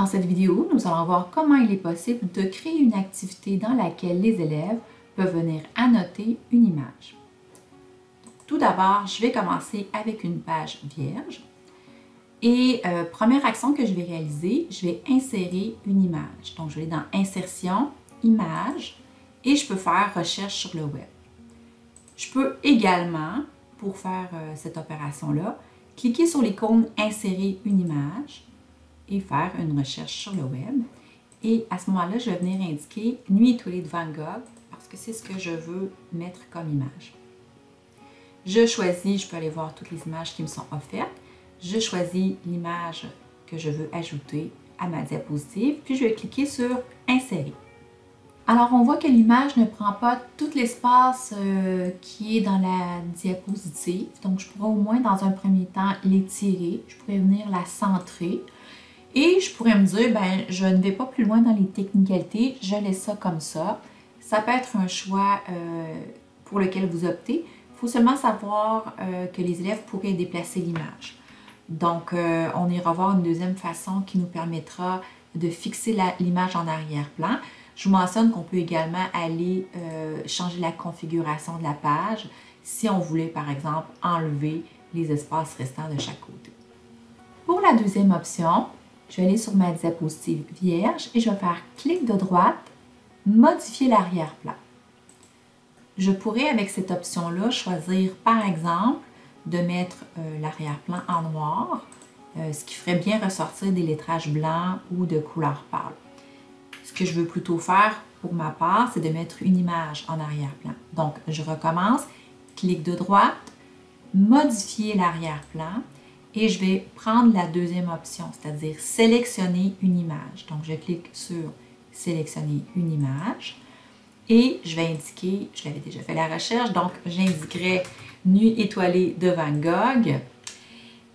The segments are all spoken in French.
Dans cette vidéo, nous allons voir comment il est possible de créer une activité dans laquelle les élèves peuvent venir annoter une image. Tout d'abord, je vais commencer avec une page vierge. Et première action que je vais réaliser, je vais insérer une image. Donc, je vais aller dans Insertion, Images et je peux faire Recherche sur le web. Je peux également, pour faire cette opération-là, cliquer sur l'icône Insérer une image et faire une recherche sur le web. Et à ce moment-là, je vais venir indiquer Nuit étoilée de Van Gogh parce que c'est ce que je veux mettre comme image. Je choisis, je peux aller voir toutes les images qui me sont offertes. Je choisis l'image que je veux ajouter à ma diapositive, puis je vais cliquer sur Insérer. Alors, on voit que l'image ne prend pas tout l'espace qui est dans la diapositive. Donc, je pourrais au moins, dans un premier temps, l'étirer. Je pourrais venir la centrer. Et je pourrais me dire, ben, je ne vais pas plus loin dans les technicalités, je laisse ça comme ça. Ça peut être un choix pour lequel vous optez. Il faut seulement savoir que les élèves pourraient déplacer l'image. Donc, on ira voir une deuxième façon qui nous permettra de fixer l'image en arrière-plan. Je vous mentionne qu'on peut également aller changer la configuration de la page si on voulait, par exemple, enlever les espaces restants de chaque côté. Pour la deuxième option, je vais aller sur ma diapositive vierge et je vais faire clic de droite, modifier l'arrière-plan. Je pourrais, avec cette option-là, choisir, par exemple, de mettre l'arrière-plan en noir, ce qui ferait bien ressortir des lettrages blancs ou de couleur pâle. Ce que je veux plutôt faire pour ma part, c'est de mettre une image en arrière-plan. Donc, je recommence, clic de droite, modifier l'arrière-plan et je vais prendre la deuxième option, c'est-à-dire sélectionner une image. Donc, je clique sur sélectionner une image et je vais indiquer, je l'avais déjà fait la recherche, donc j'indiquerai Nuit étoilée de Van Gogh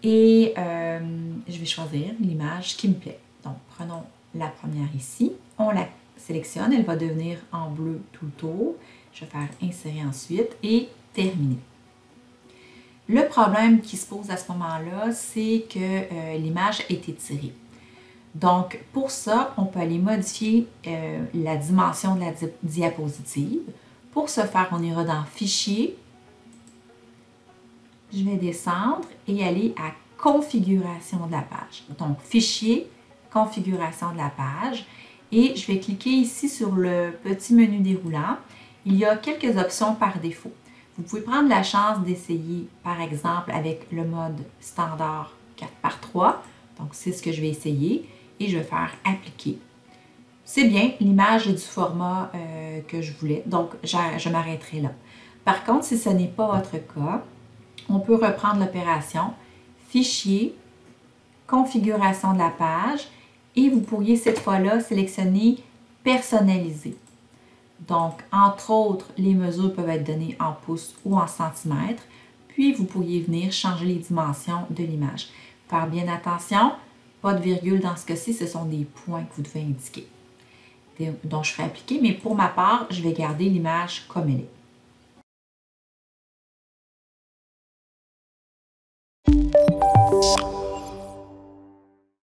et je vais choisir l'image qui me plaît. Donc, prenons la première ici, on la sélectionne, elle va devenir en bleu tout le tour. Je vais faire insérer ensuite et terminer. Le problème qui se pose à ce moment-là, c'est que l'image est étirée. Donc, pour ça, on peut aller modifier la dimension de la diapositive. Pour ce faire, on ira dans Fichier. Je vais descendre et aller à Configuration de la page. Donc, Fichier, Configuration de la page. Et je vais cliquer ici sur le petit menu déroulant. Il y a quelques options par défaut. Vous pouvez prendre la chance d'essayer, par exemple, avec le mode standard 4x3. Donc, c'est ce que je vais essayer et je vais faire Appliquer. C'est bien, l'image est du format que je voulais, donc je m'arrêterai là. Par contre, si ce n'est pas votre cas, on peut reprendre l'opération Fichier, Configuration de la page et vous pourriez cette fois-là sélectionner Personnaliser. Donc, entre autres, les mesures peuvent être données en pouces ou en centimètres, puis vous pourriez venir changer les dimensions de l'image. Faire bien attention, pas de virgule dans ce cas-ci, ce sont des points que vous devez indiquer. Donc, je ferai appliquer, mais pour ma part, je vais garder l'image comme elle est.